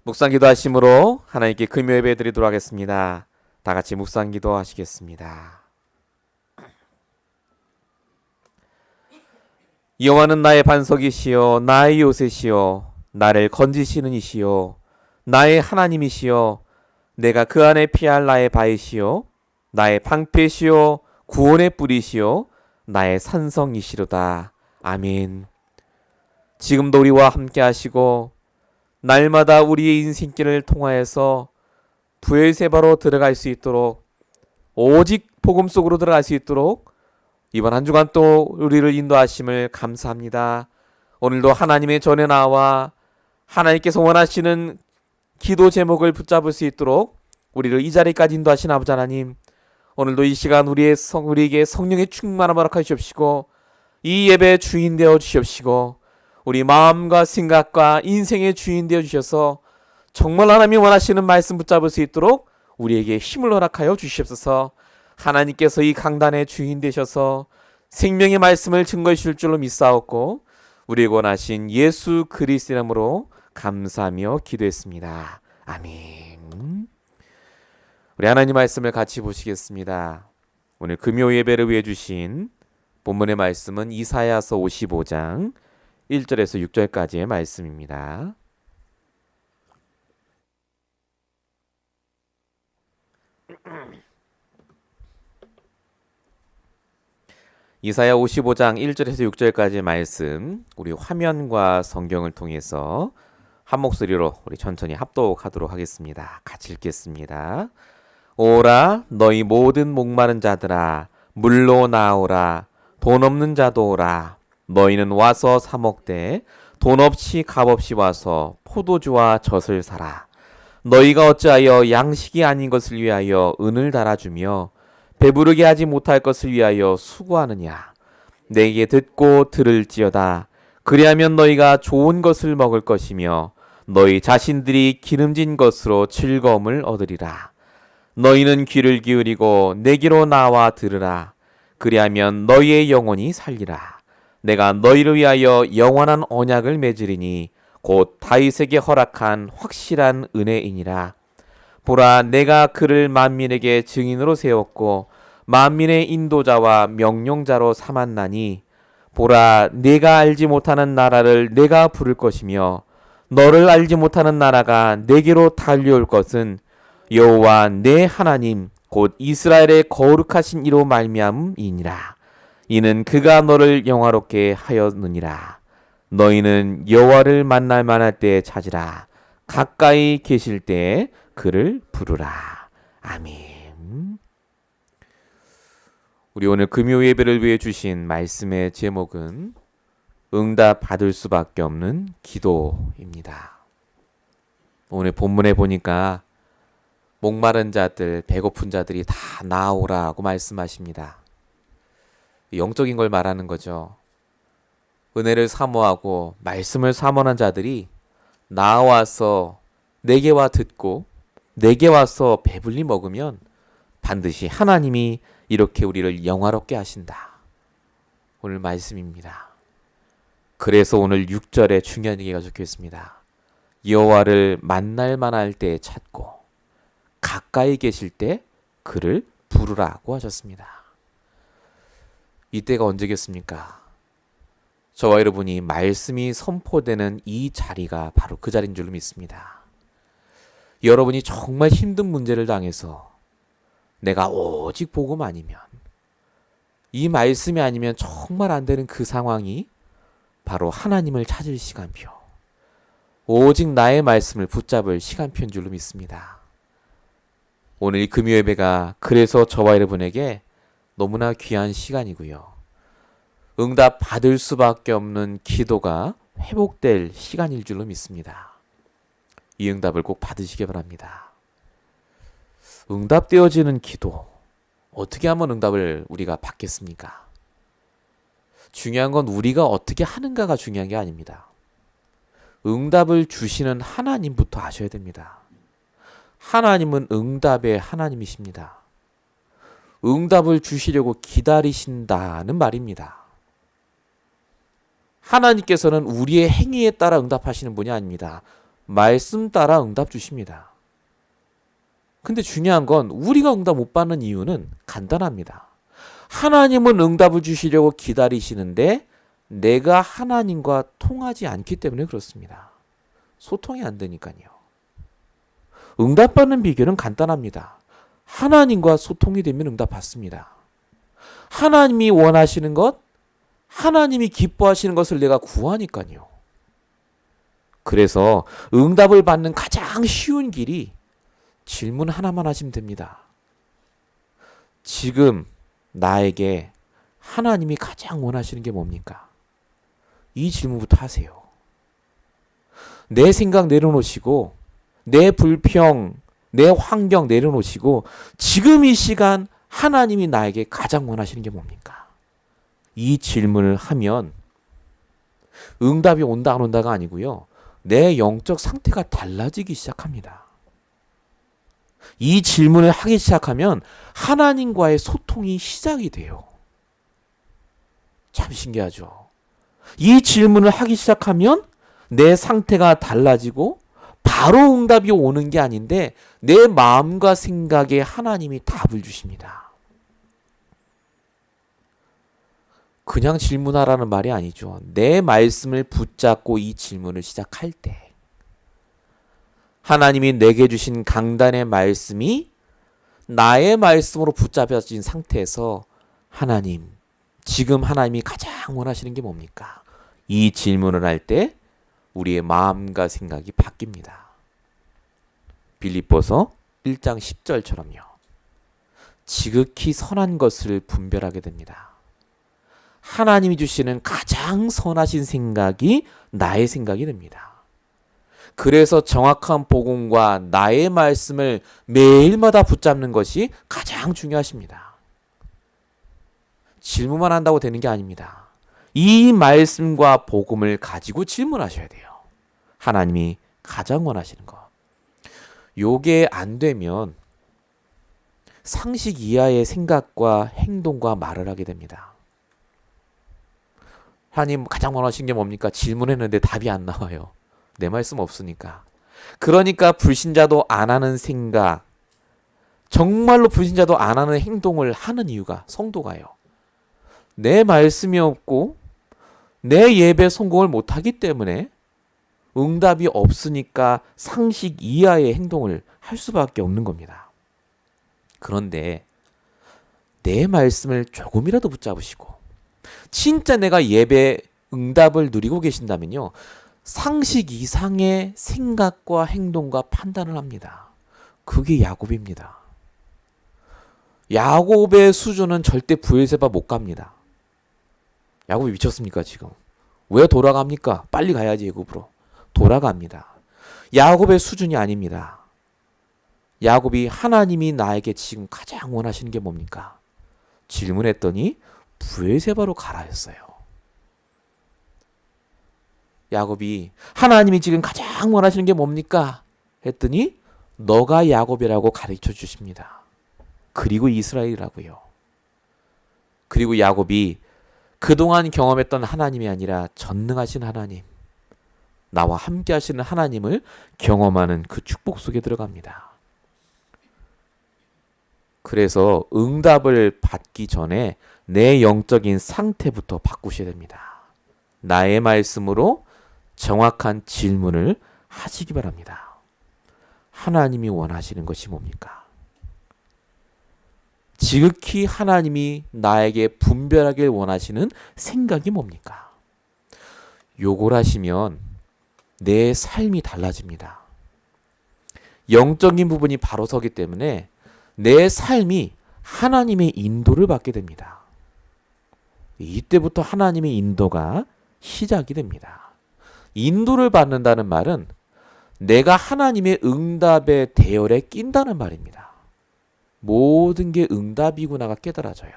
묵상기도 하심으로 하나님께 금요 예배 드리도록 하겠습니다. 다 같이 묵상기도 하시겠습니다. 여호와는 나의 반석이시요 나의 요새시요 나를 건지시는 이시요 나의 하나님이시요 내가 그 안에 피할 나의 바위시요 나의 방패시요 구원의 뿌리시요 나의 산성이시로다. 아멘. 지금도 우리와 함께 하시고 날마다 우리의 인생길을 통하여서 부엘세바로 들어갈 수 있도록, 오직 복음 속으로 들어갈 수 있도록 이번 한 주간 또 우리를 인도하심을 감사합니다. 오늘도 하나님의 전에 나와 하나님께서 원하시는 기도 제목을 붙잡을 수 있도록 우리를 이 자리까지 인도하신 아버지 하나님, 오늘도 이 시간 우리에게 성령의 충만함을 허락하시옵시고 이 예배의 주인 되어 주시옵시고 우리 마음과 생각과 인생의 주인 되어 주셔서 정말 하나님이 원하시는 말씀 붙잡을 수 있도록 우리에게 힘을 허락하여 주시옵소서. 하나님께서 이 강단의 주인 되셔서 생명의 말씀을 증거해 주실 줄로 믿사옵고 우리에게 원하신 예수 그리스도의 이름으로 감사하며 기도했습니다. 아멘. 우리 하나님 말씀을 같이 보시겠습니다. 오늘 금요 예배를 위해 주신 본문의 말씀은 이사야서 55장 1절에서 6절까지의 말씀입니다. 이사야 55장 1절에서 6절까지의 말씀, 우리 화면과 성경을 통해서 한 목소리로 우리 천천히 합독하도록 하겠습니다. 같이 읽겠습니다. 오라 너희 모든 목마른 자들아 물로 나오라. 돈 없는 자도 오라. 너희는 와서 사 먹되 돈 없이 값 없이 와서 포도주와 젖을 사라. 너희가 어찌하여 양식이 아닌 것을 위하여 은을 달아주며 배부르게 하지 못할 것을 위하여 수고하느냐. 내게 듣고 들을지어다. 그리하면 너희가 좋은 것을 먹을 것이며 너희 자신들이 기름진 것으로 즐거움을 얻으리라. 너희는 귀를 기울이고 내게로 나와 들으라. 그리하면 너희의 영혼이 살리라. 내가 너희를 위하여 영원한 언약을 맺으리니 곧 다윗에게 허락한 확실한 은혜이니라. 보라 내가 그를 만민에게 증인으로 세웠고 만민의 인도자와 명령자로 삼았나니 보라 내가 알지 못하는 나라를 내가 부를 것이며 너를 알지 못하는 나라가 내게로 달려올 것은 여호와 내 하나님 곧 이스라엘의 거룩하신 이로 말미암음이니라. 이는 그가 너를 영화롭게 하였느니라. 너희는 여호와를 만날 만할 때에 찾으라. 가까이 계실 때에 그를 부르라. 아멘. 우리 오늘 금요 예배를 위해 주신 말씀의 제목은 응답 받을 수밖에 없는 기도입니다. 오늘 본문에 보니까 목마른 자들, 배고픈 자들이 다 나오라고 말씀하십니다. 영적인 걸 말하는 거죠. 은혜를 사모하고 말씀을 사모하는 자들이 나와서 내게 와 듣고 내게 와서 배불리 먹으면 반드시 하나님이 이렇게 우리를 영화롭게 하신다. 오늘 말씀입니다. 그래서 오늘 6절에 중요한 얘기가 적혀 있습니다. 여호와를 만날 만할 때에 찾고 가까이 계실 때 그를 부르라고 하셨습니다. 이때가 언제겠습니까? 저와 여러분이 말씀이 선포되는 이 자리가 바로 그 자리인 줄 믿습니다. 여러분이 정말 힘든 문제를 당해서 내가 오직 복음 아니면, 이 말씀이 아니면 정말 안 되는 그 상황이 바로 하나님을 찾을 시간표, 오직 나의 말씀을 붙잡을 시간표인 줄로 믿습니다. 오늘 이 금요 예배가 그래서 저와 여러분에게 너무나 귀한 시간이고요. 응답 받을 수밖에 없는 기도가 회복될 시간일 줄로 믿습니다. 이 응답을 꼭 받으시기 바랍니다. 응답되어지는 기도, 어떻게 하면 응답을 우리가 받겠습니까? 중요한 건 우리가 어떻게 하는가가 중요한 게 아닙니다. 응답을 주시는 하나님부터 아셔야 됩니다. 하나님은 응답의 하나님이십니다. 응답을 주시려고 기다리신다는 말입니다. 하나님께서는 우리의 행위에 따라 응답하시는 분이 아닙니다. 말씀 따라 응답 주십니다. 근데 중요한 건 우리가 응답 못 받는 이유는 간단합니다. 하나님은 응답을 주시려고 기다리시는데 내가 하나님과 통하지 않기 때문에 그렇습니다. 소통이 안 되니까요. 응답받는 비결은 간단합니다. 하나님과 소통이 되면 응답 받습니다. 하나님이 원하시는 것, 하나님이 기뻐하시는 것을 내가 구하니까요. 그래서 응답을 받는 가장 쉬운 길이 질문 하나만 하시면 됩니다. 지금 나에게 하나님이 가장 원하시는 게 뭡니까? 이 질문부터 하세요. 내 생각 내려놓으시고 내 불평, 내 환경 내려놓으시고 지금 이 시간 하나님이 나에게 가장 원하시는 게 뭡니까? 이 질문을 하면 응답이 온다 안 온다가 아니고요. 내 영적 상태가 달라지기 시작합니다. 이 질문을 하기 시작하면 하나님과의 소통이 시작이 돼요. 참 신기하죠. 이 질문을 하기 시작하면 내 상태가 달라지고 바로 응답이 오는 게 아닌데 내 마음과 생각에 하나님이 답을 주십니다. 그냥 질문하라는 말이 아니죠. 내 말씀을 붙잡고 이 질문을 시작할 때 하나님이 내게 주신 강단의 말씀이 나의 말씀으로 붙잡혀진 상태에서 하나님, 지금 하나님이 가장 원하시는 게 뭡니까? 이 질문을 할 때 우리의 마음과 생각이 바뀝니다. 빌립보서 1장 10절처럼요. 지극히 선한 것을 분별하게 됩니다. 하나님이 주시는 가장 선하신 생각이 나의 생각이 됩니다. 그래서 정확한 복음과 나의 말씀을 매일마다 붙잡는 것이 가장 중요하십니다. 질문만 한다고 되는 게 아닙니다. 이 말씀과 복음을 가지고 질문하셔야 돼요. 하나님이 가장 원하시는 것. 요게 안 되면 상식 이하의 생각과 행동과 말을 하게 됩니다. 하나님 가장 원하시는 게 뭡니까? 질문했는데 답이 안 나와요. 내 말씀 없으니까. 그러니까 불신자도 안 하는 생각, 정말로 불신자도 안 하는 행동을 하는 이유가 성도가요. 내 말씀이 없고 내 예배 성공을 못하기 때문에 응답이 없으니까 상식 이하의 행동을 할 수밖에 없는 겁니다. 그런데 내 말씀을 조금이라도 붙잡으시고 진짜 내가 예배 응답을 누리고 계신다면요. 상식 이상의 생각과 행동과 판단을 합니다. 그게 야곱입니다. 야곱의 수준은 절대 브엘세바 못 갑니다. 야곱이 미쳤습니까 지금? 왜 돌아갑니까? 빨리 가야지 애굽으로. 돌아갑니다. 야곱의 수준이 아닙니다. 야곱이 하나님이 나에게 지금 가장 원하시는 게 뭡니까? 질문했더니 브엘세바로 가라 했어요. 야곱이 하나님이 지금 가장 원하시는 게 뭡니까? 했더니 너가 야곱이라고 가르쳐 주십니다. 그리고 이스라엘이라고요. 그리고 야곱이 그동안 경험했던 하나님이 아니라 전능하신 하나님, 나와 함께 하시는 하나님을 경험하는 그 축복 속에 들어갑니다. 그래서 응답을 받기 전에 내 영적인 상태부터 바꾸셔야 됩니다. 나의 말씀으로 정확한 질문을 하시기 바랍니다. 하나님이 원하시는 것이 뭡니까? 지극히 하나님이 나에게 분별하길 원하시는 생각이 뭡니까? 요걸 하시면 내 삶이 달라집니다. 영적인 부분이 바로 서기 때문에 내 삶이 하나님의 인도를 받게 됩니다. 이때부터 하나님의 인도가 시작이 됩니다. 인도를 받는다는 말은 내가 하나님의 응답의 대열에 낀다는 말입니다. 모든 게 응답이구나가 깨달아져요.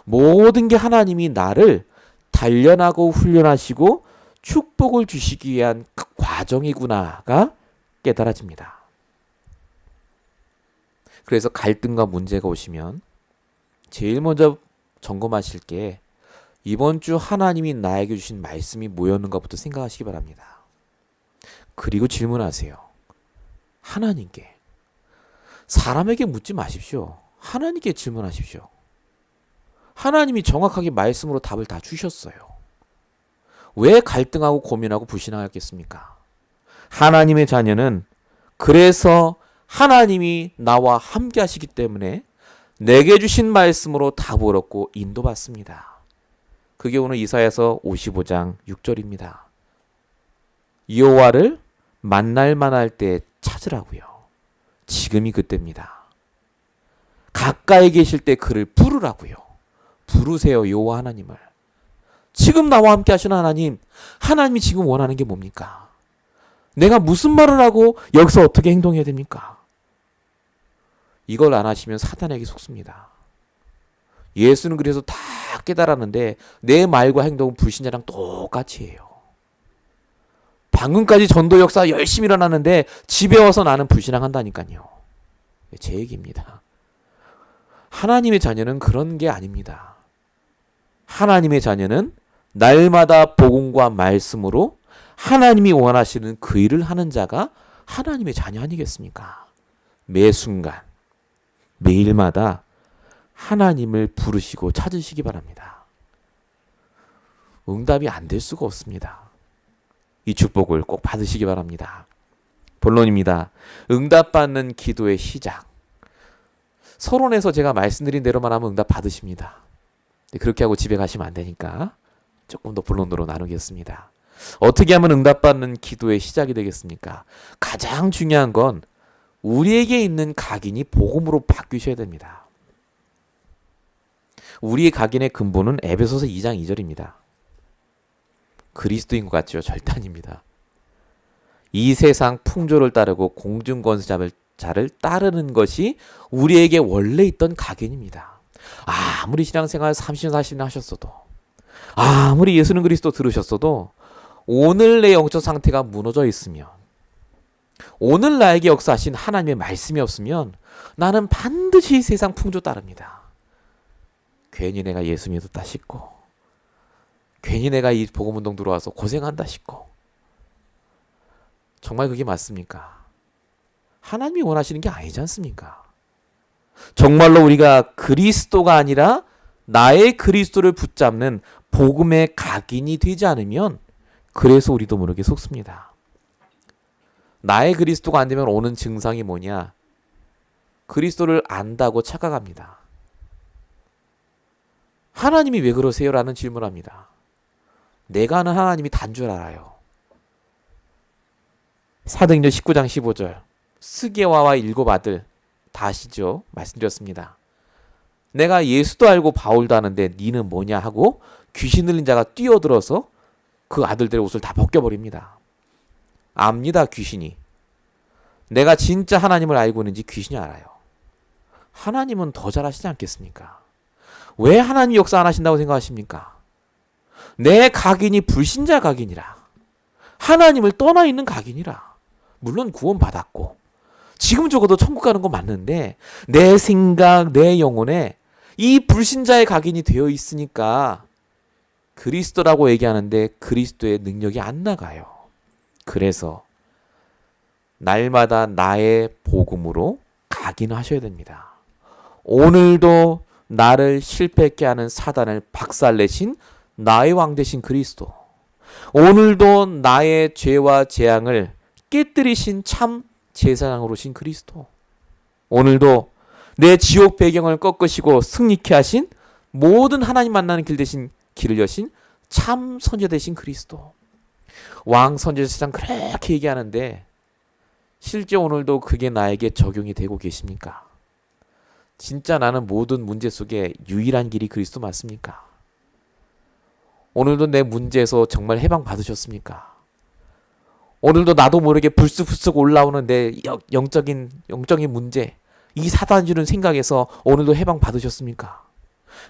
모든 게 하나님이 나를 단련하고 훈련하시고 축복을 주시기 위한 그 과정이구나가 깨달아집니다. 그래서 갈등과 문제가 오시면 제일 먼저 점검하실 게 이번 주 하나님이 나에게 주신 말씀이 뭐였는가부터 생각하시기 바랍니다. 그리고 질문하세요. 하나님께. 사람에게 묻지 마십시오. 하나님께 질문하십시오. 하나님이 정확하게 말씀으로 답을 다 주셨어요. 왜 갈등하고 고민하고 불신하겠습니까? 하나님의 자녀는 그래서 하나님이 나와 함께 하시기 때문에 내게 주신 말씀으로 답을 얻고 인도받습니다. 그게 오늘 이사야서 55장 6절입니다. 여호와를 만날 만할 때 찾으라고요. 지금이 그때입니다. 가까이 계실 때 그를 부르라고요. 부르세요, 여호와 하나님을. 지금 나와 함께 하시는 하나님, 하나님이 지금 원하는 게 뭡니까? 내가 무슨 말을 하고 여기서 어떻게 행동해야 됩니까? 이걸 안 하시면 사단에게 속습니다. 예수는 그래서 다 깨달았는데 내 말과 행동은 불신자랑 똑같이 해요. 방금까지 전도 역사 열심히 일어났는데 집에 와서 나는 불신앙한다니까요. 제 얘기입니다. 하나님의 자녀는 그런 게 아닙니다. 하나님의 자녀는 날마다 복음과 말씀으로 하나님이 원하시는 그 일을 하는 자가 하나님의 자녀 아니겠습니까? 매 순간, 매일마다 하나님을 부르시고 찾으시기 바랍니다. 응답이 안 될 수가 없습니다. 이 축복을 꼭 받으시기 바랍니다. 본론입니다. 응답받는 기도의 시작. 서론에서 제가 말씀드린 대로만 하면 응답 받으십니다. 그렇게 하고 집에 가시면 안 되니까 조금 더 본론으로 나누겠습니다. 어떻게 하면 응답받는 기도의 시작이 되겠습니까? 가장 중요한 건 우리에게 있는 각인이 복음으로 바뀌셔야 됩니다. 우리의 각인의 근본은 에베소서 2장 2절입니다. 그리스도인 것 같죠? 절대 아닙니다. 이 세상 풍조를 따르고 공중권세자를 따르는 것이 우리에게 원래 있던 각인입니다. 아무리 신앙생활 30년 40년 하셨어도, 아무리 예수는 그리스도 들으셨어도 오늘 내 영적 상태가 무너져 있으면, 오늘 나에게 역사하신 하나님의 말씀이 없으면 나는 반드시 세상 풍조 따릅니다. 괜히 내가 예수 믿었다 싶고, 괜히 내가 이 복음운동 들어와서 고생한다 싶고. 정말 그게 맞습니까? 하나님이 원하시는 게 아니지 않습니까? 정말로 우리가 그리스도가 아니라 나의 그리스도를 붙잡는 복음의 각인이 되지 않으면 그래서 우리도 모르게 속습니다. 나의 그리스도가 안 되면 오는 증상이 뭐냐? 그리스도를 안다고 착각합니다. 하나님이 왜 그러세요? 라는 질문을 합니다. 내가 아는 하나님이 단 줄 알아요. 사도행전 19장 15절. 스게와와 7 아들 다 아시죠? 말씀드렸습니다. 내가 예수도 알고 바울도 아는데 니는 뭐냐 하고 귀신 들린 자가 뛰어들어서 그 아들들의 옷을 다 벗겨버립니다. 압니다, 귀신이. 내가 진짜 하나님을 알고 있는지 귀신이 알아요. 하나님은 더 잘하시지 않겠습니까? 왜 하나님 역사 안 하신다고 생각하십니까? 내 각인이 불신자 각인이라. 하나님을 떠나 있는 각인이라. 물론 구원 받았고 지금 적어도 천국 가는 거 맞는데 내 생각, 내 영혼에 이 불신자의 각인이 되어 있으니까 그리스도라고 얘기하는데 그리스도의 능력이 안 나가요. 그래서 날마다 나의 복음으로 각인하셔야 됩니다. 오늘도 나를 실패케 하는 사단을 박살내신 나의 왕 되신 그리스도, 오늘도 나의 죄와 재앙을 깨뜨리신 참 제사장으로 오신 그리스도, 오늘도 내 지옥 배경을 꺾으시고 승리케 하신 모든 하나님 만나는 길 대신 길을 여신 참 선지자 되신 그리스도, 왕 선지자상 그렇게 얘기하는데 실제 오늘도 그게 나에게 적용이 되고 계십니까? 진짜 나는 모든 문제 속에 유일한 길이 그리스도 맞습니까? 오늘도 내 문제에서 정말 해방 받으셨습니까? 오늘도 나도 모르게 불쑥불쑥 올라오는 내 영적인 문제, 이 사단 주는 생각에서 오늘도 해방 받으셨습니까?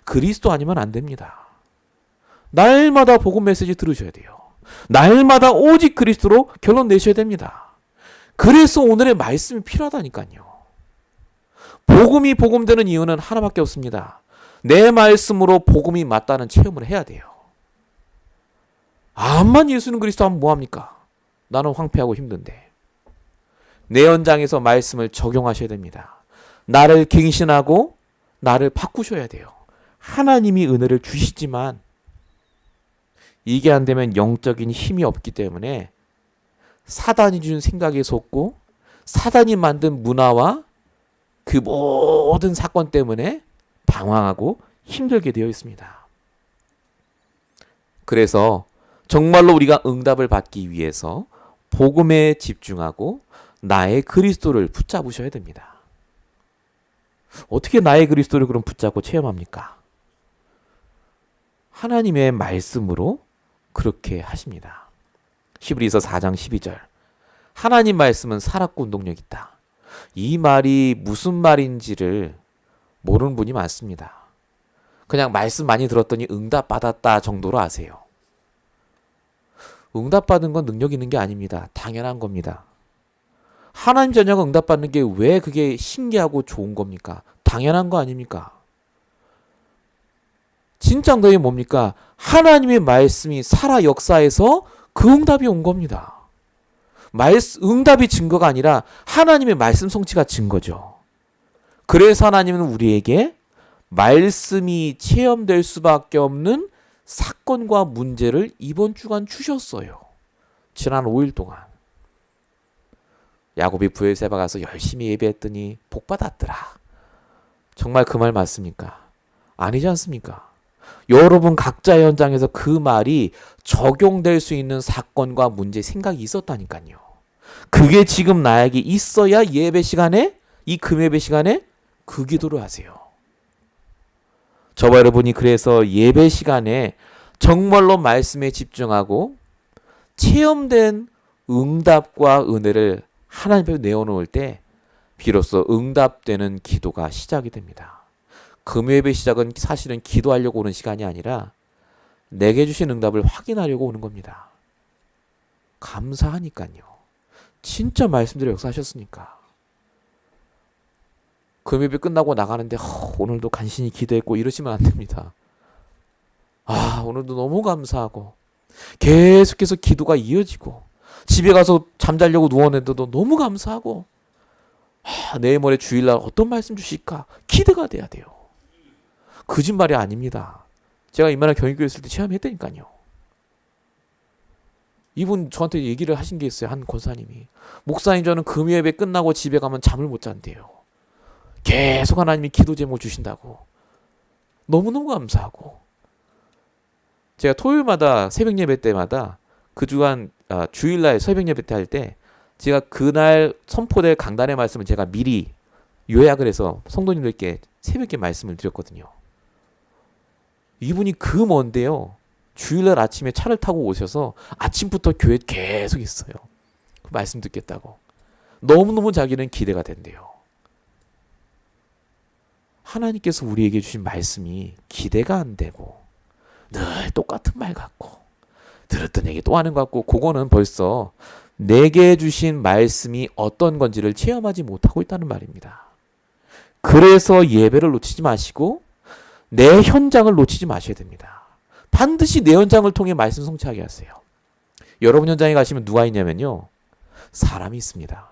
그리스도 아니면 안 됩니다. 날마다 복음 메시지 들으셔야 돼요. 날마다 오직 그리스도로 결론 내셔야 됩니다. 그래서 오늘의 말씀이 필요하다니까요. 복음이 복음되는 이유는 하나밖에 없습니다. 내 말씀으로 복음이 맞다는 체험을 해야 돼요. 암만 예수는 그리스도 하면 뭐합니까? 나는 황폐하고 힘든데. 내 현장에서 말씀을 적용하셔야 됩니다. 나를 갱신하고 나를 바꾸셔야 돼요. 하나님이 은혜를 주시지만 이게 안 되면 영적인 힘이 없기 때문에 사단이 준 생각에 속고 사단이 만든 문화와 그 모든 사건 때문에 방황하고 힘들게 되어 있습니다. 그래서 정말로 우리가 응답을 받기 위해서 복음에 집중하고 나의 그리스도를 붙잡으셔야 됩니다. 어떻게 나의 그리스도를 그럼 붙잡고 체험합니까? 하나님의 말씀으로 그렇게 하십니다. 히브리서 4장 12절. 하나님 말씀은 살았고 운동력 있다. 이 말이 무슨 말인지를 모르는 분이 많습니다. 그냥 말씀 많이 들었더니 응답 받았다 정도로 아세요. 응답 받은 건 능력 있는 게 아닙니다. 당연한 겁니다. 하나님 자녀가 응답 받는 게 왜 그게 신기하고 좋은 겁니까? 당연한 거 아닙니까? 진짜 응답이 뭡니까? 하나님의 말씀이 살아 역사해서 그 응답이 온 겁니다. 응답이 증거가 아니라 하나님의 말씀 성취가 증거죠. 그래서 하나님은 우리에게 말씀이 체험될 수밖에 없는 사건과 문제를 이번 주간 주셨어요. 지난 5일 동안. 야곱이 부엘세바 가서 열심히 예배했더니 복 받았더라. 정말 그 말 맞습니까? 아니지 않습니까? 여러분 각자의 현장에서 그 말이 적용될 수 있는 사건과 문제 생각이 있었다니까요. 그게 지금 나에게 있어야 예배 시간에 이 금예배 시간에 그 기도를 하세요. 저와 여러분이 그래서 예배 시간에 정말로 말씀에 집중하고 체험된 응답과 은혜를 하나님 앞에 내어놓을 때 비로소 응답되는 기도가 시작이 됩니다. 금요예배 시작은 사실은 기도하려고 오는 시간이 아니라 내게 주신 응답을 확인하려고 오는 겁니다. 감사하니까요. 진짜 말씀대로 역사하셨으니까. 금요예배 끝나고 나가는데 오늘도 간신히 기도했고 이러시면 안 됩니다. 오늘도 너무 감사하고 계속해서 기도가 이어지고 집에 가서 잠자려고 누웠는데도 너무 감사하고 내일 모레 주일날 어떤 말씀 주실까 기대가 돼야 돼요. 거짓말이 아닙니다. 제가 이만한 경영교회 있을 때 체험했다니까요. 이분 저한테 얘기를 하신 게 있어요. 한 권사님이. 목사님 저는 금요예배 끝나고 집에 가면 잠을 못 잔대요. 계속 하나님이 기도 제목 주신다고. 너무너무 감사하고. 제가 토요일마다 새벽 예배 때마다 그 주간 주일날 새벽 예배 때 할 때 제가 그날 선포될 강단의 말씀을 제가 미리 요약을 해서 성도님들께 새벽에 말씀을 드렸거든요. 이분이 그 먼데요. 주일날 아침에 차를 타고 오셔서 아침부터 교회에 계속 있어요. 그 말씀 듣겠다고. 너무너무 자기는 기대가 된대요. 하나님께서 우리에게 주신 말씀이 기대가 안 되고 늘 똑같은 말 같고 들었던 얘기 또 하는 것 같고 그거는 벌써 내게 주신 말씀이 어떤 건지를 체험하지 못하고 있다는 말입니다. 그래서 예배를 놓치지 마시고 내 현장을 놓치지 마셔야 됩니다. 반드시 내 현장을 통해 말씀 성취하게 하세요. 여러분 현장에 가시면 누가 있냐면요. 사람이 있습니다.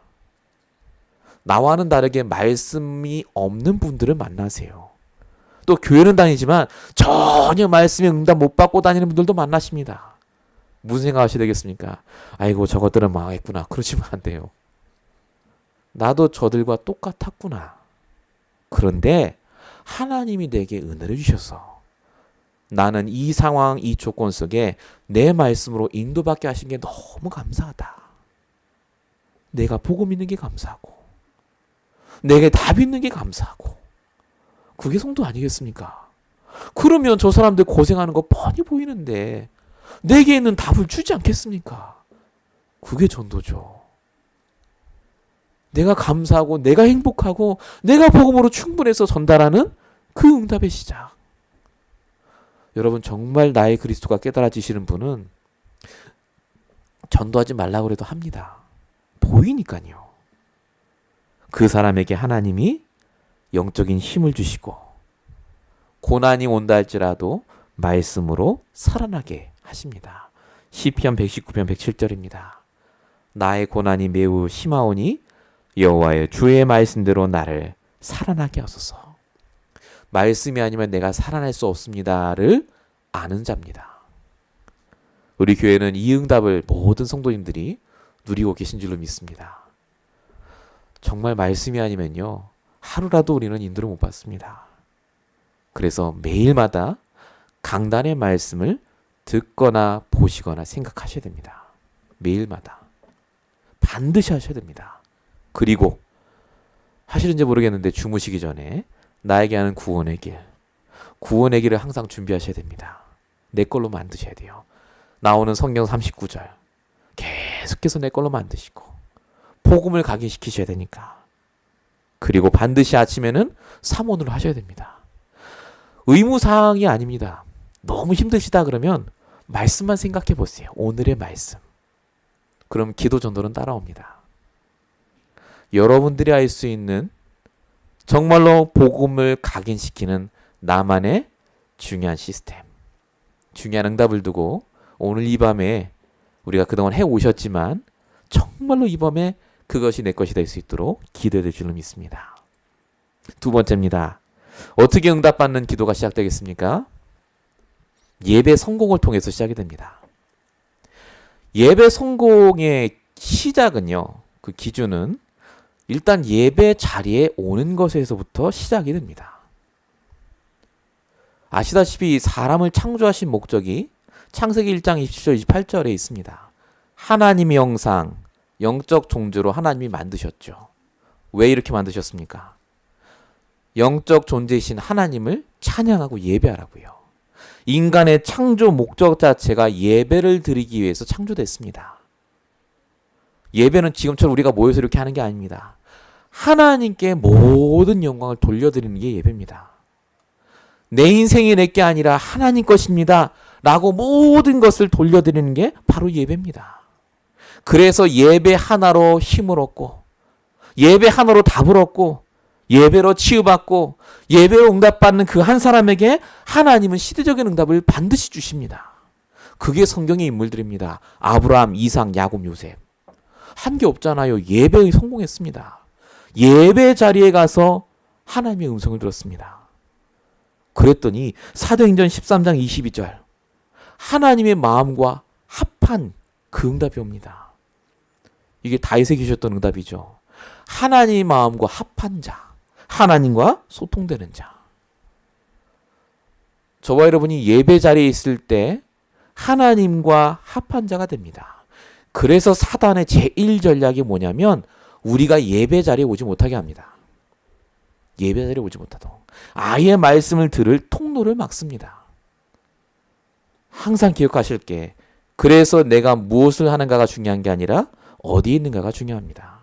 나와는 다르게 말씀이 없는 분들을 만나세요. 또 교회는 다니지만 전혀 말씀에 응답 못 받고 다니는 분들도 만나십니다. 무슨 생각하셔야 되겠습니까? 아이고 저것들은 망했구나. 그러시면 안 돼요. 나도 저들과 똑같았구나. 그런데 하나님이 내게 은혜를 주셔서 나는 이 상황, 이 조건 속에 내 말씀으로 인도받게 하신 게 너무 감사하다. 내가 복음 있는 게 감사하고 내게 답 있는 게 감사하고 그게 성도 아니겠습니까? 그러면 저 사람들 고생하는 거 뻔히 보이는데 내게 있는 답을 주지 않겠습니까? 그게 전도죠. 내가 감사하고 내가 행복하고 내가 복음으로 충분해서 전달하는 그 응답의 시작. 여러분 정말 나의 그리스도가 깨달아지시는 분은 전도하지 말라고 해도 합니다. 보이니까요. 그 사람에게 하나님이 영적인 힘을 주시고 고난이 온다 할지라도 말씀으로 살아나게 하십니다. 시편 119편 107절입니다. 나의 고난이 매우 심하오니 여호와의 주의 말씀대로 나를 살아나게 하소서. 말씀이 아니면 내가 살아날 수 없습니다를 아는 자입니다. 우리 교회는 이 응답을 모든 성도님들이 누리고 계신 줄로 믿습니다. 정말 말씀이 아니면요, 하루라도 우리는 인도를 못 받습니다. 그래서 매일마다 강단의 말씀을 듣거나 보시거나 생각하셔야 됩니다. 매일마다 반드시 하셔야 됩니다. 그리고 하시는지 모르겠는데 주무시기 전에 나에게 하는 구원의 길을 항상 준비하셔야 됩니다. 내 걸로 만드셔야 돼요. 나오는 성경 39절 계속해서 내 걸로 만드시고 복음을 각인시키셔야 되니까. 그리고 반드시 아침에는 사모를 하셔야 됩니다. 의무사항이 아닙니다. 너무 힘드시다 그러면 말씀만 생각해 보세요. 오늘의 말씀. 그럼 기도 전도는 따라옵니다. 여러분들이 알 수 있는 정말로 복음을 각인시키는 나만의 중요한 시스템, 중요한 응답을 두고 오늘 이 밤에 우리가 그동안 해오셨지만 정말로 이 밤에 그것이 내 것이 될 수 있도록 기도해 줄로 믿습니다. 두 번째입니다. 어떻게 응답받는 기도가 시작되겠습니까? 예배 성공을 통해서 시작이 됩니다. 예배 성공의 시작은요, 그 기준은 일단 예배 자리에 오는 것에서부터 시작이 됩니다. 아시다시피 사람을 창조하신 목적이 창세기 1장 27절 28절에 있습니다. 하나님의 형상, 영적 존재로 하나님이 만드셨죠. 왜 이렇게 만드셨습니까? 영적 존재이신 하나님을 찬양하고 예배하라고요. 인간의 창조 목적 자체가 예배를 드리기 위해서 창조됐습니다. 예배는 지금처럼 우리가 모여서 이렇게 하는 게 아닙니다. 하나님께 모든 영광을 돌려드리는 게 예배입니다. 내 인생이 내게 아니라 하나님 것입니다 라고 모든 것을 돌려드리는 게 바로 예배입니다. 그래서 예배 하나로 힘을 얻고, 예배 하나로 답을 얻고, 예배로 치유받고, 예배로 응답받는 그 한 사람에게 하나님은 시대적인 응답을 반드시 주십니다. 그게 성경의 인물들입니다. 아브라함, 이삭, 야곱, 요셉. 한 게 없잖아요. 예배에 성공했습니다. 예배 자리에 가서 하나님의 음성을 들었습니다. 그랬더니 사도행전 13장 22절 하나님의 마음과 합한 그 응답이 옵니다. 이게 다윗에 계셨던 응답이죠. 하나님의 마음과 합한 자, 하나님과 소통되는 자. 저와 여러분이 예배 자리에 있을 때 하나님과 합한 자가 됩니다. 그래서 사단의 제1전략이 뭐냐면 우리가 예배 자리에 오지 못하게 합니다. 예배 자리에 오지 못하도록 아예 말씀을 들을 통로를 막습니다. 항상 기억하실 게, 그래서 내가 무엇을 하는가가 중요한 게 아니라 어디 있는가가 중요합니다.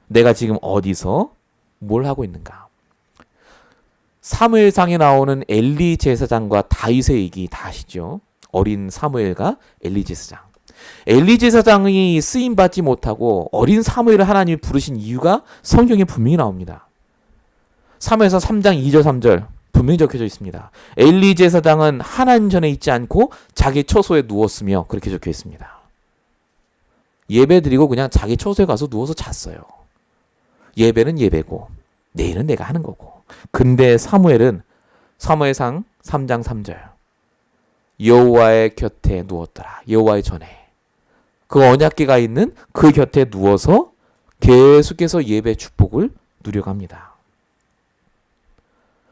내가 지금 어디서 뭘 하고 있는가. 사무엘상에 나오는 엘리 제사장과 다윗의 얘기 다 아시죠? 어린 사무엘과 엘리 제사장. 엘리 제사장이 쓰임받지 못하고 어린 사무엘을 하나님이 부르신 이유가 성경에 분명히 나옵니다. 사무엘상 3장 2절 3절 분명히 적혀져 있습니다. 엘리 제사장은 하나님 전에 있지 않고 자기 처소에 누웠으며, 그렇게 적혀 있습니다. 예배 드리고 그냥 자기 처소에 가서 누워서 잤어요. 예배는 예배고 내일은 내가 하는 거고. 근데 사무엘은 사무엘상 3장 3절 여호와의 곁에 누웠더라. 여호와의 전에 그 언약궤가 있는 그 곁에 누워서 계속해서 예배 축복을 누려갑니다.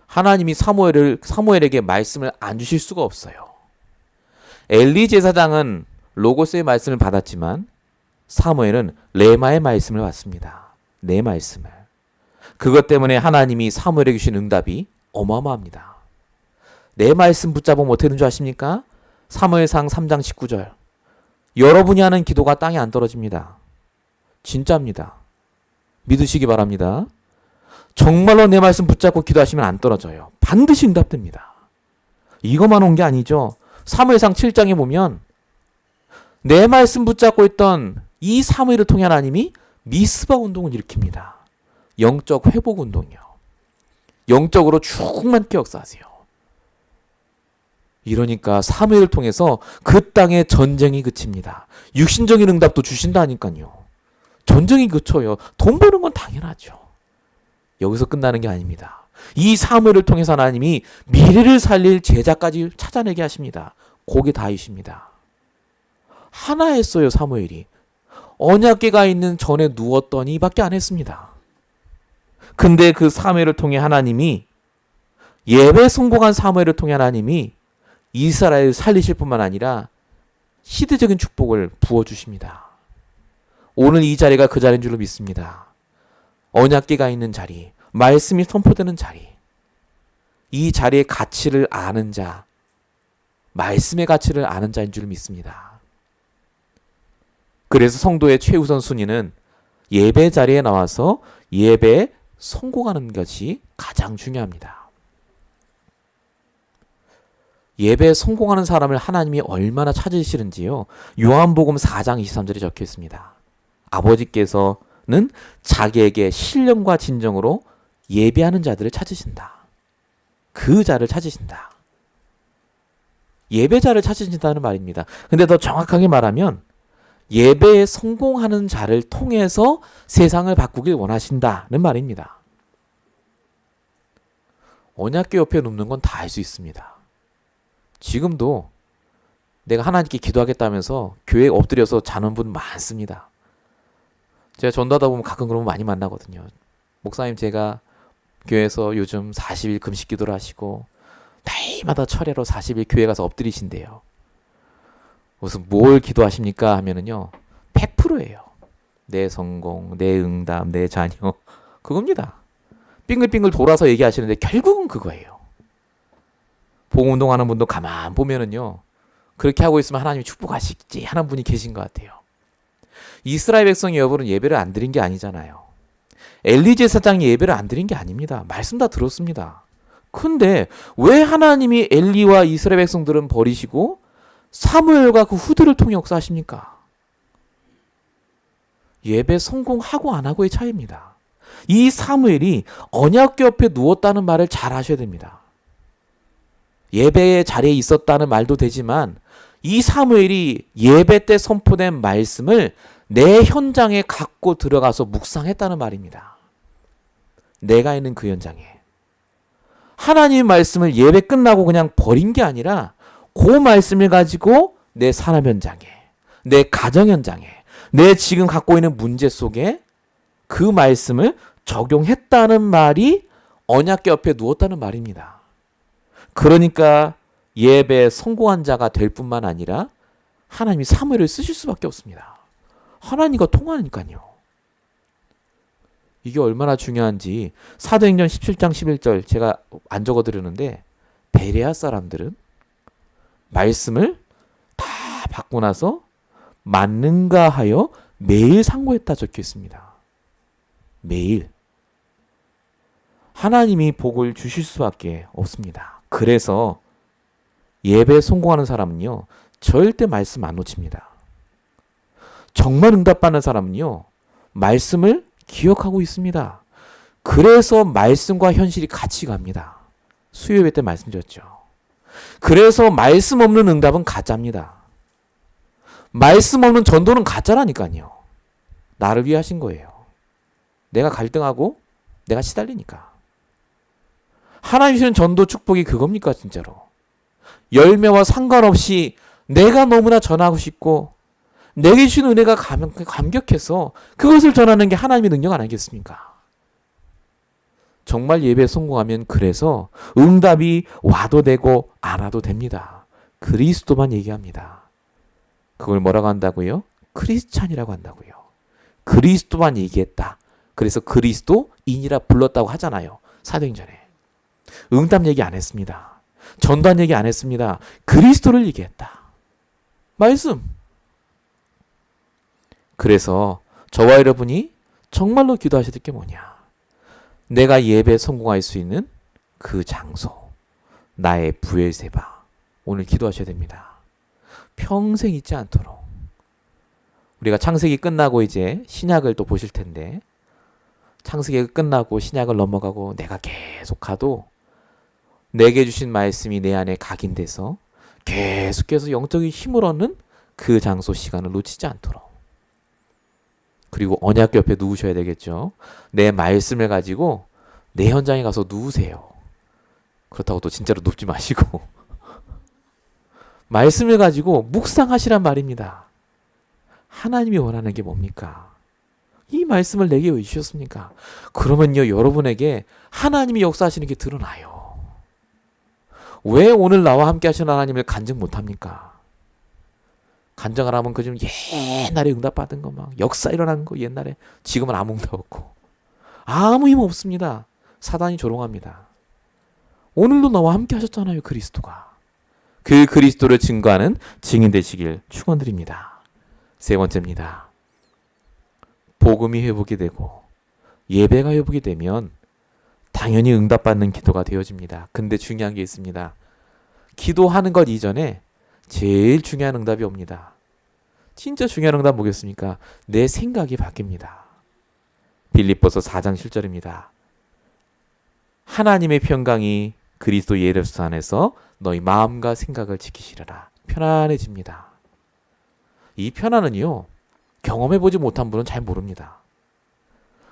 하나님이 사무엘에게 말씀을 안 주실 수가 없어요. 엘리 제사장은 로고스의 말씀을 받았지만 사무엘은 레마의 말씀을 받습니다. 내 말씀을. 그것 때문에 하나님이 사무엘에게 주신 응답이 어마어마합니다. 내 말씀 붙잡으면 어떻게 되는 줄 아십니까? 사무엘상 3장 19절 여러분이 하는 기도가 땅에 안 떨어집니다. 진짜입니다. 믿으시기 바랍니다. 정말로 내 말씀 붙잡고 기도하시면 안 떨어져요. 반드시 응답됩니다. 이것만 온 게 아니죠. 사무엘상 7장에 보면 내 말씀 붙잡고 있던 이 사무엘을 통해 하나님이 미스바 운동을 일으킵니다. 영적 회복 운동이요. 영적으로 충만케 역사하세요. 이러니까 사무엘을 통해서 그 땅에 전쟁이 그칩니다. 육신적인 응답도 주신다니까요. 전쟁이 그쳐요. 돈 버는 건 당연하죠. 여기서 끝나는 게 아닙니다. 이 사무엘을 통해서 하나님이 미래를 살릴 제자까지 찾아내게 하십니다. 고개 다이십니다. 하나 했어요, 사무엘이. 언약궤가 있는 전에 누웠더니 밖에 안 했습니다. 근데 그 사무엘을 통해 하나님이, 예배 성공한 사무엘을 통해 하나님이 이스라엘을 살리실 뿐만 아니라 시대적인 축복을 부어주십니다. 오늘 이 자리가 그 자리인 줄로 믿습니다. 언약궤가 있는 자리, 말씀이 선포되는 자리, 이 자리의 가치를 아는 자, 말씀의 가치를 아는 자인 줄 믿습니다. 그래서 성도의 최우선 순위는 예배 자리에 나와서 예배에 성공하는 것이 가장 중요합니다. 예배에 성공하는 사람을 하나님이 얼마나 찾으시는지요. 요한복음 4장 23절에 적혀 있습니다. 아버지께서는 자기에게 신령과 진정으로 예배하는 자들을 찾으신다. 그 자를 찾으신다. 예배자를 찾으신다는 말입니다. 근데 더 정확하게 말하면 예배에 성공하는 자를 통해서 세상을 바꾸길 원하신다는 말입니다. 언약궤 옆에 눕는 건 다 할 수 있습니다. 지금도 내가 하나님께 기도하겠다면서 교회에 엎드려서 자는 분 많습니다. 제가 전도하다 보면 가끔 그런 분 많이 만나거든요. 목사님, 제가 교회에서 요즘 40일 금식 기도를 하시고 날마다 철회로 40일 교회 가서 엎드리신대요. 무슨 뭘 기도하십니까 하면은요, 100%예요. 내 성공, 내 응답, 내 자녀, 그겁니다. 빙글빙글 돌아서 얘기하시는데 결국은 그거예요. 복음운동하는 분도 가만 보면은요, 그렇게 하고 있으면 하나님이 축복하시지 하는 분이 계신 것 같아요. 이스라엘 백성의 여부는 예배를 안 드린 게 아니잖아요. 엘리 제사장이 예배를 안 드린 게 아닙니다. 말씀 다 들었습니다. 근데 왜 하나님이 엘리와 이스라엘 백성들은 버리시고 사무엘과 그 후대를 통해 역사하십니까? 예배 성공하고 안 하고의 차이입니다. 이 사무엘이 언약궤 옆에 누웠다는 말을 잘 하셔야 됩니다. 예배의 자리에 있었다는 말도 되지만 이 사무엘이 예배 때 선포된 말씀을 내 현장에 갖고 들어가서 묵상했다는 말입니다. 내가 있는 그 현장에. 하나님의 말씀을 예배 끝나고 그냥 버린 게 아니라 그 말씀을 가지고 내 산업 현장에, 내 가정 현장에, 내 지금 갖고 있는 문제 속에 그 말씀을 적용했다는 말이 언약궤 옆에 누웠다는 말입니다. 그러니까 예배에 성공한 자가 될 뿐만 아니라 하나님이 사무엘을 쓰실 수밖에 없습니다. 하나님과 통하니까요. 이게 얼마나 중요한지 사도행전 17장 11절 제가 안 적어드렸는데, 베레아 사람들은 말씀을 다 받고 나서 맞는가 하여 매일 상고했다 적혀 있습니다. 매일. 하나님이 복을 주실 수밖에 없습니다. 그래서 예배에 성공하는 사람은요, 절대 말씀 안 놓칩니다. 정말 응답받는 사람은요, 말씀을 기억하고 있습니다. 그래서 말씀과 현실이 같이 갑니다. 수요예배 때 말씀드렸죠. 그래서 말씀 없는 응답은 가짜입니다. 말씀 없는 전도는 가짜라니까요. 나를 위해 하신 거예요. 내가 갈등하고 내가 시달리니까. 하나님 주시는 전도 축복이 그겁니까 진짜로? 열매와 상관없이 내가 너무나 전하고 싶고 내게 주신 은혜가 감격해서 그것을 전하는 게 하나님의 능력 아니겠습니까? 정말 예배에 성공하면 그래서 응답이 와도 되고 안 와도 됩니다. 그리스도만 얘기합니다. 그걸 뭐라고 한다고요? 크리스찬이라고 한다고요. 그리스도만 얘기했다. 그래서 그리스도인이라 불렀다고 하잖아요. 사도행전에. 응답 얘기 안 했습니다. 전도한 얘기 안 했습니다. 그리스도를 얘기했다. 말씀. 그래서 저와 여러분이 정말로 기도하셔야 될 게 뭐냐? 내가 예배에 성공할 수 있는 그 장소, 나의 부엘세바. 오늘 기도하셔야 됩니다. 평생 잊지 않도록. 우리가 창세기 끝나고 이제 신약을 또 보실 텐데, 창세기가 끝나고 신약을 넘어가고 내가 계속 가도 내게 주신 말씀이 내 안에 각인돼서 계속해서 영적인 힘을 얻는 그 장소 시간을 놓치지 않도록. 그리고 언약 옆에 누우셔야 되겠죠. 내 말씀을 가지고 내 현장에 가서 누우세요. 그렇다고 또 진짜로 눕지 마시고 말씀을 가지고 묵상하시란 말입니다. 하나님이 원하는 게 뭡니까? 이 말씀을 내게 왜 주셨습니까? 그러면요, 여러분에게 하나님이 역사하시는 게 드러나요. 왜 오늘 나와 함께 하시는 하나님을 간증 못합니까? 간증을 하면 그 좀 옛날에 응답받은 거 막 역사 일어나는 거 옛날에, 지금은 아무 응답 없고 아무 힘 없습니다. 사단이 조롱합니다. 오늘도 나와 함께 하셨잖아요, 그리스도가. 그 그리스도를 증거하는 증인 되시길 축원드립니다. 세 번째입니다. 복음이 회복이 되고 예배가 회복이 되면 당연히 응답받는 기도가 되어집니다. 근데 중요한 게 있습니다. 기도하는 것 이전에 제일 중요한 응답이 옵니다. 진짜 중요한 응답 뭐겠습니까? 내 생각이 바뀝니다. 빌립보서 4장 7절입니다. 하나님의 평강이 그리스도 예수 안에서 너희 마음과 생각을 지키시리라. 편안해집니다. 이 편안은요, 경험해보지 못한 분은 잘 모릅니다.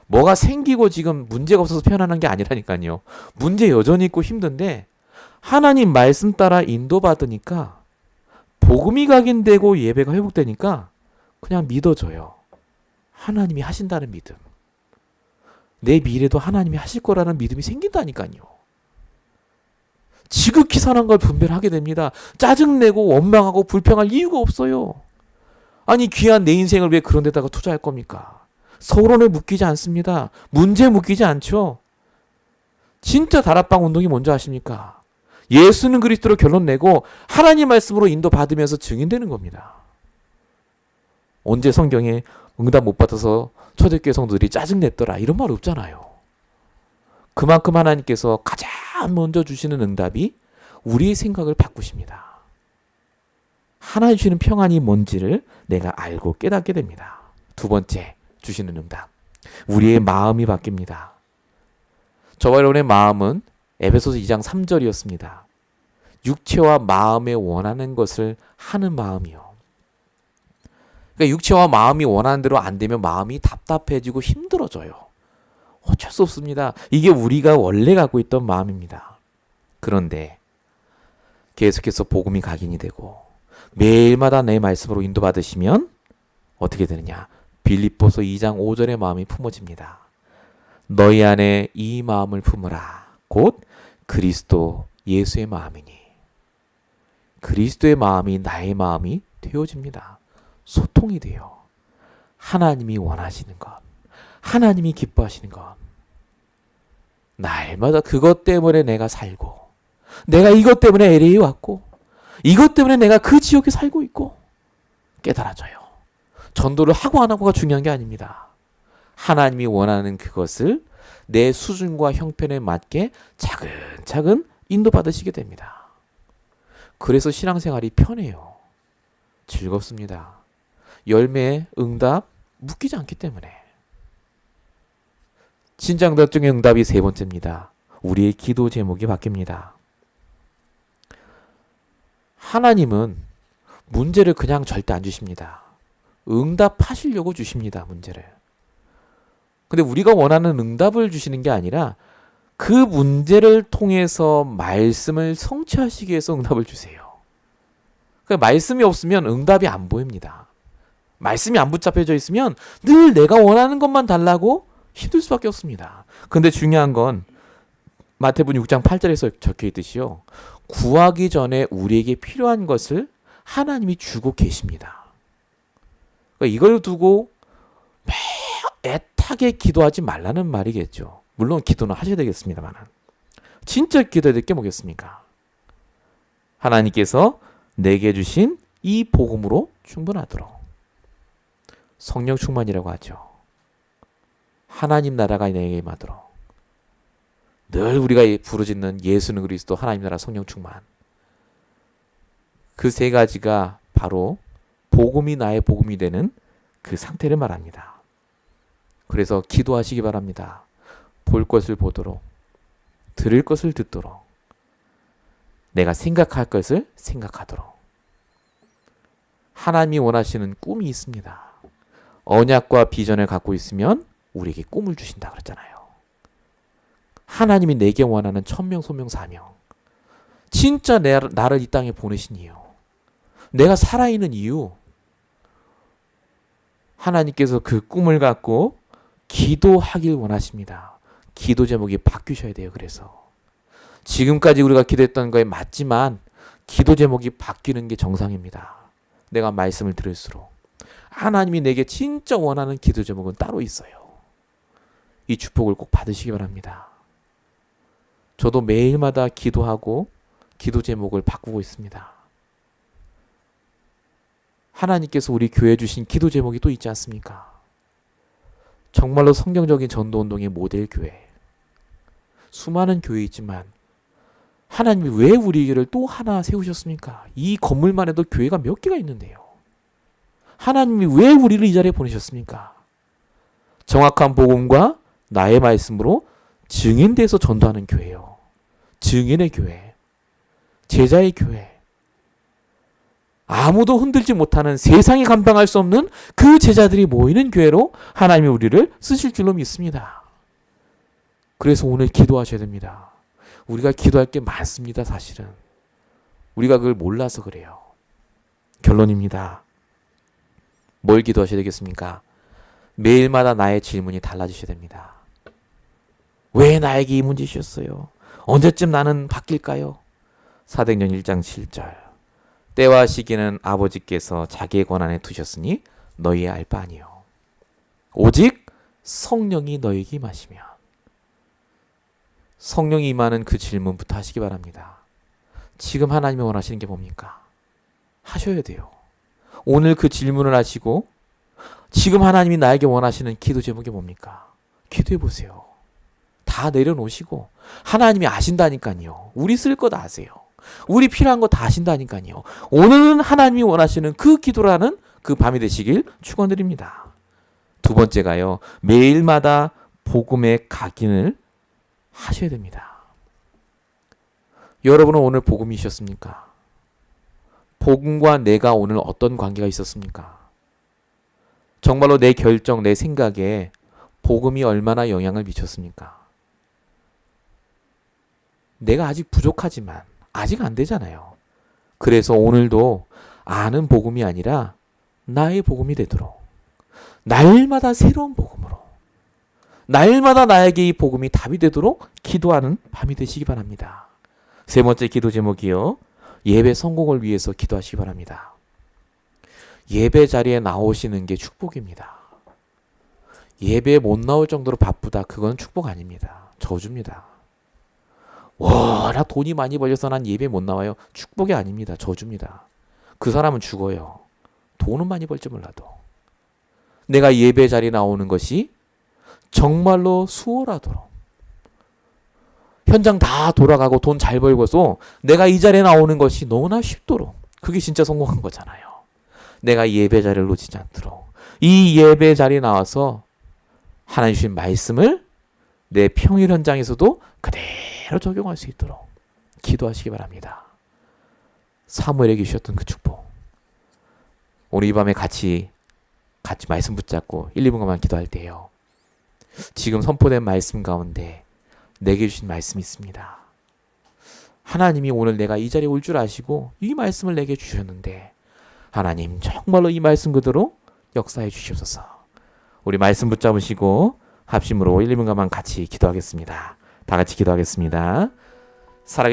뭐가 생기고 지금 문제가 없어서 편안한 게 아니라니까요. 문제 여전히 있고 힘든데 하나님 말씀 따라 인도받으니까 복음이 각인되고 예배가 회복되니까 그냥 믿어져요. 하나님이 하신다는 믿음. 내 미래도 하나님이 하실 거라는 믿음이 생긴다니까요. 지극히 선한 걸 분별하게 됩니다. 짜증내고 원망하고 불평할 이유가 없어요. 아니, 귀한 내 인생을 왜 그런 데다가 투자할 겁니까? 서론에 묶이지 않습니다. 문제에 묶이지 않죠. 진짜 다락방 운동이 뭔지 아십니까? 예수는 그리스도로 결론 내고 하나님 말씀으로 인도받으면서 증인되는 겁니다. 언제 성경에 응답 못 받아서 초대교회 성도들이 짜증냈더라 이런 말 없잖아요. 그만큼 하나님께서 가장 먼저 주시는 응답이 우리의 생각을 바꾸십니다. 하나님 주시는 평안이 뭔지를 내가 알고 깨닫게 됩니다. 두 번째 주시는 응답. 우리의 마음이 바뀝니다. 저와 여러분의 마음은 에베소서 2장 3절이었습니다. 육체와 마음에 원하는 것을 하는 마음이요. 그러니까 육체와 마음이 원하는 대로 안 되면 마음이 답답해지고 힘들어져요. 어쩔 수 없습니다. 이게 우리가 원래 갖고 있던 마음입니다. 그런데 계속해서 복음이 각인이 되고 매일마다 내 말씀으로 인도받으시면 어떻게 되느냐? 빌립보서 2장 5절의 마음이 품어집니다. 너희 안에 이 마음을 품으라. 곧 그리스도 예수의 마음이니. 그리스도의 마음이 나의 마음이 되어집니다. 소통이 돼요. 하나님이 원하시는 것, 하나님이 기뻐하시는 것. 날마다 그것 때문에 내가 살고, 내가 이것 때문에 LA 왔고, 이것 때문에 내가 그 지역에 살고 있고 깨달아져요. 전도를 하고 안 하고가 중요한 게 아닙니다. 하나님이 원하는 그것을 내 수준과 형편에 맞게 차근차근 인도받으시게 됩니다. 그래서 신앙생활이 편해요. 즐겁습니다. 열매, 응답 묶이지 않기 때문에. 진짜 응답 중에 응답이 세 번째입니다. 우리의 기도 제목이 바뀝니다. 하나님은 문제를 그냥 절대 안 주십니다. 응답하시려고 주십니다, 문제를. 근데 우리가 원하는 응답을 주시는 게 아니라 그 문제를 통해서 말씀을 성취하시기 위해서 응답을 주세요. 그러니까 말씀이 없으면 응답이 안 보입니다. 말씀이 안 붙잡혀져 있으면 늘 내가 원하는 것만 달라고 힘들 수밖에 없습니다. 근데 중요한 건 마태복음 6장 8절에서 적혀 있듯이요. 구하기 전에 우리에게 필요한 것을 하나님이 주고 계십니다. 그러니까 이걸 두고 애타게 기도하지 말라는 말이겠죠. 물론 기도는 하셔야 되겠습니다만 진짜 기도해야 될 게 뭐겠습니까? 하나님께서 내게 주신 이 복음으로 충분하도록. 성령 충만이라고 하죠. 하나님 나라가 내게 임하도록. 늘 우리가 부르짖는 예수는 그리스도, 하나님 나라, 성령 충만. 그 세 가지가 바로 복음이 나의 복음이 되는 그 상태를 말합니다. 그래서 기도하시기 바랍니다. 볼 것을 보도록, 들을 것을 듣도록. 내가 생각할 것을 생각하도록. 하나님이 원하시는 꿈이 있습니다. 언약과 비전을 갖고 있으면 우리에게 꿈을 주신다 그랬잖아요. 하나님이 내게 원하는 천명, 소명, 사명. 진짜 나를 이 땅에 보내신 이유. 내가 살아있는 이유. 하나님께서 그 꿈을 갖고 기도하길 원하십니다. 기도 제목이 바뀌셔야 돼요. 그래서 지금까지 우리가 기도했던 거에 맞지만 기도 제목이 바뀌는 게 정상입니다. 내가 말씀을 들을수록 하나님이 내게 진짜 원하는 기도 제목은 따로 있어요. 이 축복을 꼭 받으시기 바랍니다. 저도 매일마다 기도하고 기도 제목을 바꾸고 있습니다. 하나님께서 우리 교회에 주신 기도 제목이 또 있지 않습니까? 정말로 성경적인 전도운동의 모델 교회. 수많은 교회 있지만 하나님이 왜 우리를 또 하나 세우셨습니까? 이 건물만 해도 교회가 몇 개가 있는데요. 하나님이 왜 우리를 이 자리에 보내셨습니까? 정확한 복음과 나의 말씀으로 증인돼서 전도하는 교회요. 증인의 교회. 제자의 교회. 아무도 흔들지 못하는, 세상이 감당할 수 없는 그 제자들이 모이는 교회로 하나님이 우리를 쓰실 줄로 믿습니다. 그래서 오늘 기도하셔야 됩니다. 우리가 기도할 게 많습니다. 사실은 우리가 그걸 몰라서 그래요. 결론입니다. 뭘 기도하셔야 되겠습니까? 매일마다 나의 질문이 달라지셔야 됩니다. 왜 나에게 이 문제 주셨어요? 언제쯤 나는 바뀔까요? 사도행전 1장 7절. 때와 시기는 아버지께서 자기의 권한에 두셨으니 너희의 알 바 아니요. 오직 성령이 너희에게 임하시면. 성령이 임하는 그 질문부터 하시기 바랍니다. 지금 하나님이 원하시는 게 뭡니까? 하셔야 돼요. 오늘 그 질문을 하시고 지금 하나님이 나에게 원하시는 기도 제목이 뭡니까? 기도해 보세요. 다 내려놓으시고 하나님이 아신다니까요. 우리 쓸 거 다 아세요. 우리 필요한 거 다 아신다니까요. 오늘은 하나님이 원하시는 그 기도라는 그 밤이 되시길 축원드립니다. 두 번째가요. 매일마다 복음의 각인을 하셔야 됩니다. 여러분은 오늘 복음이셨습니까? 복음과 내가 오늘 어떤 관계가 있었습니까? 정말로 내 결정, 내 생각에 복음이 얼마나 영향을 미쳤습니까? 내가 아직 부족하지만 아직 안 되잖아요. 그래서 오늘도 아는 복음이 아니라 나의 복음이 되도록 날마다 새로운 복음으로 날마다 나에게 이 복음이 답이 되도록 기도하는 밤이 되시기 바랍니다. 세 번째 기도 제목이요. 예배 성공을 위해서 기도하시기 바랍니다. 예배 자리에 나오시는 게 축복입니다. 예배에 못 나올 정도로 바쁘다. 그건 축복 아닙니다. 저주입니다. 나 돈이 많이 벌려서 난 예배 못 나와요. 축복이 아닙니다. 저주입니다. 그 사람은 죽어요. 돈은 많이 벌지 몰라도. 내가 예배 자리에 나오는 것이 정말로 수월하도록. 현장 다 돌아가고 돈 잘 벌고서 내가 이 자리에 나오는 것이 너무나 쉽도록. 그게 진짜 성공한 거잖아요. 내가 예배 자리를 놓치지 않도록. 이 예배 자리에 나와서 하나님 주신 말씀을 내 평일 현장에서도 그대로 적용할 수 있도록 기도하시기 바랍니다. 사무엘에게 주셨던 그 축복. 오늘 이 밤에 같이 말씀 붙잡고 1, 2분간만 기도할 때요. 지금 선포된 말씀 가운데 내게 주신 말씀이 있습니다. 하나님이 오늘 내가 이 자리에 올 줄 아시고 이 말씀을 내게 주셨는데 하나님 정말로 이 말씀 그대로 역사해 주시옵소서. 우리 말씀 붙잡으시고 합심으로 1, 2분간만 같이 기도하겠습니다. 다 같이 기도하겠습니다. 살아계신